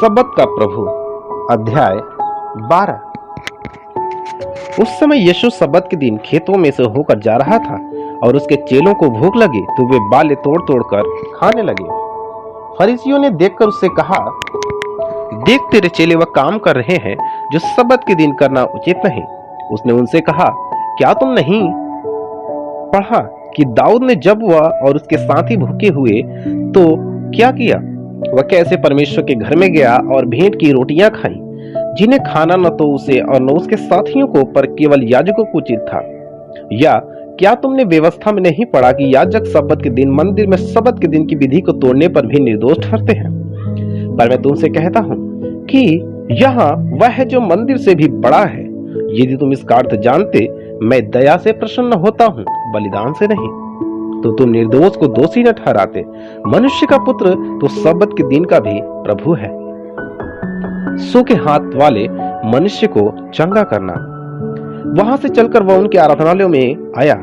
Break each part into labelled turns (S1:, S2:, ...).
S1: सबत का प्रभु अध्याय 12। उस समय यीशु सबत के दिन खेतों में से होकर जा रहा था और उसके चेलों को भूख लगी तो वे बाले तोड़ तोड़ कर खाने लगे। फरीसियों ने देखकर उससे कहा, देख तेरे चेले वह काम कर रहे हैं जो सबत के दिन करना उचित नहीं। उसने उनसे कहा, क्या तुम नहीं पढ़ा कि दाऊद ने जब वह और उसके साथी भूखे हुए तो क्या किया? वह कैसे परमेश्वर के घर में गया और भेंट की रोटियां खाई, जिन्हें खाना न तो उसे और न उसके साथियों को पर केवल याजकों को उचित था। या क्या तुमने व्यवस्था में नहीं पढ़ा कि याजक सबत के दिन मंदिर में सबत के दिन की विधि को तोड़ने पर भी निर्दोष ठहरते हैं? पर मैं तुमसे कहता हूँ कि यहाँ वह है जो मंदिर से भी बड़ा है। यदि तुम इसका अर्थ जानते, मैं दया से प्रसन्न होता हूँ, बलिदान से नहीं, तो तुम निर्दोष को दोषी न ठहराते। मनुष्य का पुत्र तो सबत के दिन का भी प्रभु है। सूखे हाथ वाले मनुष्य को चंगा करना। वहां से चलकर वह उनके आराधनालयों में आया।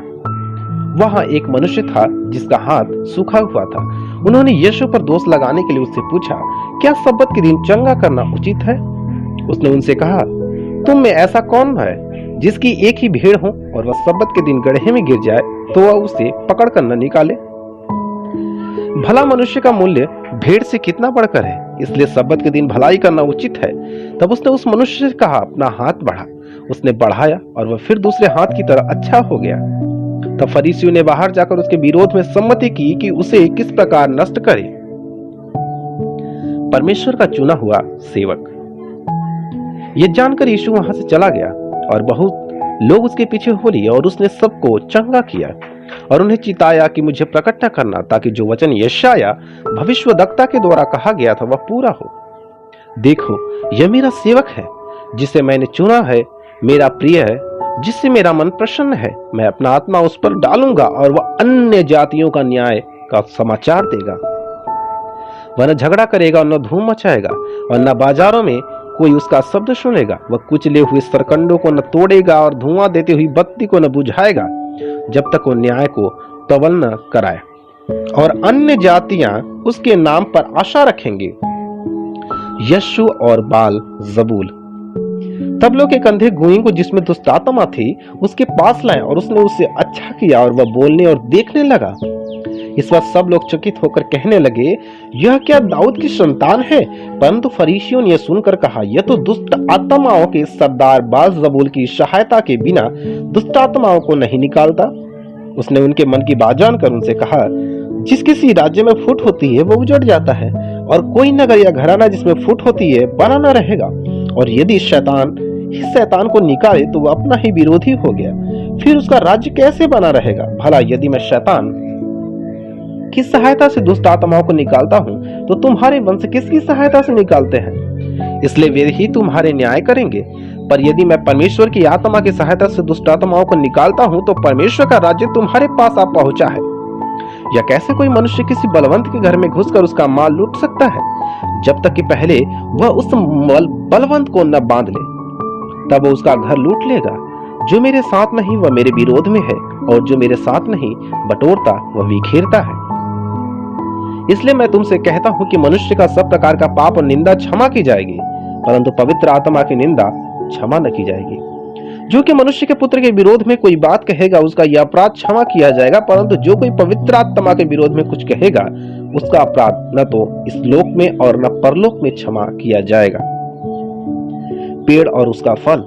S1: वहां एक मनुष्य था जिसका हाथ सूखा हुआ था। उन्होंने यीशु पर दोष लगाने के लिए उससे पूछा, क्या सबत के दिन चंगा करना उचित है? उसने उनसे कहा, तुम में ऐसा कौन है जिसकी एक ही भेड़ हो और वह सबत के दिन गड्ढे में गिर जाए तो वह उसे पकड़ कर न निकाले? भला मनुष्य का मूल्य भेड़ से कितना बढ़कर है, इसलिए सबत के दिन भलाई करना उचित है। तब उसने उस मनुष्य से कहा, अपना हाथ बढ़ा। उसने बढ़ाया और वह फिर दूसरे हाथ की तरह अच्छा हो गया। तब फरीसियों ने बाहर जाकर उसके विरोध में सम्मति की कि उसे किस प्रकार नष्ट करे। परमेश्वर का चुना हुआ सेवक। यह जानकर यीशु वहां से चला गया और बहुत लोग उसके पीछे हो लिए और उसने सबको चंगा किया और उन्हें चिताया कि मुझे प्रकट न करना, ताकि जो वचन यशाया भविष्यद्वक्ता के द्वारा कहा गया था वह पूरा हो। देखो, यह मेरा सेवक है जिसे मैंने चुना है, मेरा प्रिय है, जिससे मेरा मन प्रसन्न है। मैं अपना आत्मा उस पर डालूंगा और वह अन्य जातियों का न्याय का समाचार देगा। वह न झगड़ा करेगा और न धूम मचाएगा और न बाजारों में कोई उसका शब्द सुनेगा। वह कुचले हुए सरकंडों को न तोड़ेगा और धुआं देती हुई बत्ती को न बुझाएगा, जब तक वो न्याय को तवल न कराए। और अन्य जातियां उसके नाम पर आशा रखेंगे। यशु और बाल जबूल। तब लोग एक अंधे गुई को जिसमें दुष्ट आत्मा थी उसके पास लाए और उसने उसे अच्छा किया और वह बोलने और देखने लगा। इस बात सब लोग चकित होकर कहने लगे, यह क्या दाऊद की संतान है? परंतु फरीसियों ने यह सुनकर कहा, यह तो दुष्ट आत्माओं के सरदार बाल जबूल की सहायता के बिना दुष्ट आत्माओं को नहीं निकालता। उसने उनके मन की बात जानकर उनसे कहा, जिस किसी राज्य में फूट होती है वो उजड़ जाता है, और कोई नगर या घराना जिसमें फूट होती है बना न रहेगा। और यदि शैतान को निकाले तो वह अपना ही विरोधी हो गया, फिर उसका राज्य कैसे बना रहेगा? भला यदि मैं शैतान की सहायता से दुष्ट आत्माओं को निकालता हूं तो तुम्हारे वंश किसकी सहायता से निकालते हैं? इसलिए वे ही तुम्हारे न्याय करेंगे। पर यदि मैं परमेश्वर की आत्मा की सहायता से दुष्ट आत्माओं को निकालता हूं तो परमेश्वर का राज्य तुम्हारे पास आ पहुंचा है। या कैसे कोई मनुष्य किसी बलवंत के घर में घुसकर उसका माल लूट सकता है, जब तक कि पहले वह उस बलवंत को न बांध ले? तब वो उसका घर लूट लेगा। जो मेरे साथ नहीं वह मेरे विरोध में है, और जो मेरे साथ नहीं बटोरता वह विखेरता है। इसलिए मैं तुमसे कहता हूं कि मनुष्य का सब प्रकार का पाप और निंदा क्षमा की जाएगी, परंतु पवित्र आत्मा की निंदा क्षमा न की जाएगी। जो कि मनुष्य के पुत्र के विरोध में कोई बात कहेगा उसका यह अपराध क्षमा किया जाएगा, परंतु जो कोई पवित्र आत्मा के विरोध में कुछ कहेगा उसका अपराध न तो इस लोक में और न परलोक में क्षमा किया जाएगा। पेड़ और उसका फल।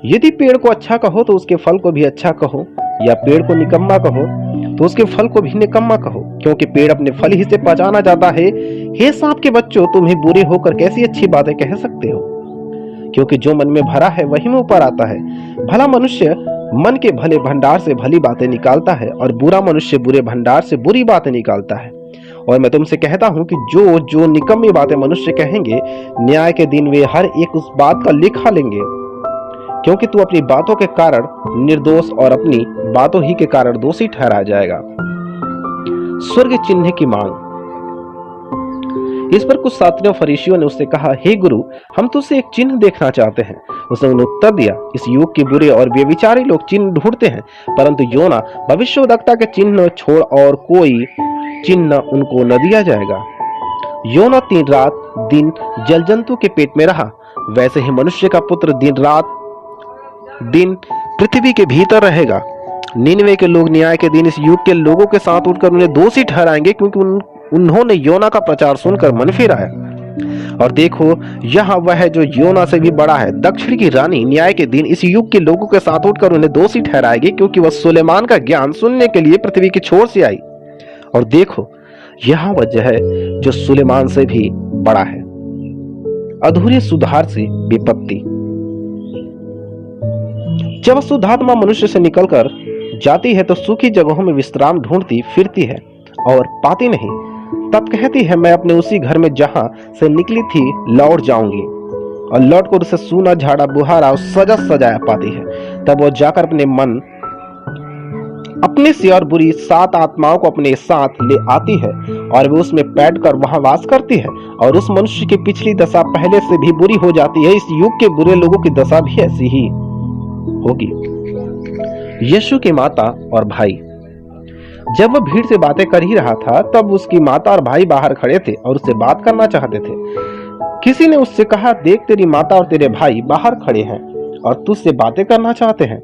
S1: यदि पेड़ को अच्छा कहो तो उसके फल को भी अच्छा कहो, या पेड़ को निकम्मा कहो तो उसके फल को भी निकम्मा कहो, क्योंकि पेड़ अपने फल ही से पहचाना जाता है। हे सांप के बच्चों, तुम्हें बुरे होकर कैसी अच्छी बातें कह सकते हो? क्योंकि जो मन में भरा है वही मुंह पर आता है। भला मनुष्य मन के भले भंडार से भली बातें निकालता है, और बुरा मनुष्य बुरे भंडार से बुरी बातें निकालता है। और मैं तुमसे कहता हूं कि जो निकम्मी बातें मनुष्य कहेंगे, न्याय के दिन वे हर एक उस बात का लेखा लेंगे। क्योंकि तू अपनी बातों के कारण निर्दोष और अपनी बातों ही के कारण दोषी ठहराया जाएगा। स्वर्ग चिन्ह की मांग। इस पर कुछ शास्त्रियों फरीसियों ने उससे कहा, हे गुरु, हम तुझसे एक चिन्ह देखना चाहते हैं। उसने उन्हें उत्तर दिया, इस युग के बुरे और व्यभिचारी लोग चिन्ह ढूंढते हैं, परंतु योना भविष्यद्वक्ता के चिन्ह छोड़ और कोई चिन्ह उनको न दिया जाएगा। योना 3 रात दिन जल जंतु के पेट में रहा, वैसे ही मनुष्य का पुत्र दिन रात दिन पृथ्वी के भीतर रहेगा। निनवे के लोग न्याय के दिन इस युग के लोगों के साथ उठकर उन्हें दोषी ठहराएंगे, क्योंकि उन्होंने योना का प्रचार सुनकर मन फिराया। और देखो, यहाँ वह है जो योना से भी बड़ा है। दक्षिण की रानी न्याय के दिन इस युग के लोगों के साथ उठकर उन्हें दोषी ठहराएगी, क्योंकि वह सुलेमान का ज्ञान सुनने के लिए पृथ्वी की छोर से आई। और देखो, यहाँ वजह है जो सुलेमान से भी बड़ा है। अधूरे सुधार से विपत्ति। जब शुद्धात्मा मनुष्य से निकलकर जाती है तो सूखी जगहों में विश्राम ढूंढती फिरती है और पाती नहीं। तब कहती है, मैं अपने उसी घर में जहां से निकली थी लौट जाऊंगी। और लौटकर उसे सूना झाड़ा बुहारा और सजा सजाया पाती है। तब वो जाकर अपने से और बुरी 7 आत्माओं को अपने साथ ले आती है और वे उसमें बैठकर वहां वास करती है। और उस मनुष्य की पिछली दशा पहले से भी बुरी हो जाती है। इस युग के बुरे लोगों की दशा भी ऐसी ही होगी। यीशु की माता और भाई। जब वह भीड़ से बातें कर ही रहा था, तब उसकी माता और भाई बाहर खड़े थे और उससे बात करना चाहते थे। किसी ने उससे कहा, देख, तेरी माता और तेरे भाई बाहर खड़े हैं और तुझसे बातें करना चाहते हैं।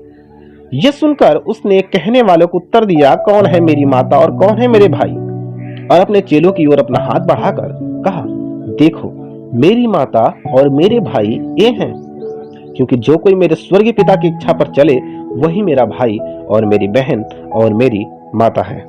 S1: यह सुनकर उसने कहने वालों को उत्तर दिया, कौन है मेरी माता और कौन है मेरे भाई? और अपने चेलों की ओर अपना हाथ बढ़ाकर कहा, देखो, मेरी माता और मेरे भाई ये हैं। क्योंकि जो कोई मेरे स्वर्गीय पिता की इच्छा पर चले, वही मेरा भाई और मेरी बहन और मेरी माता है।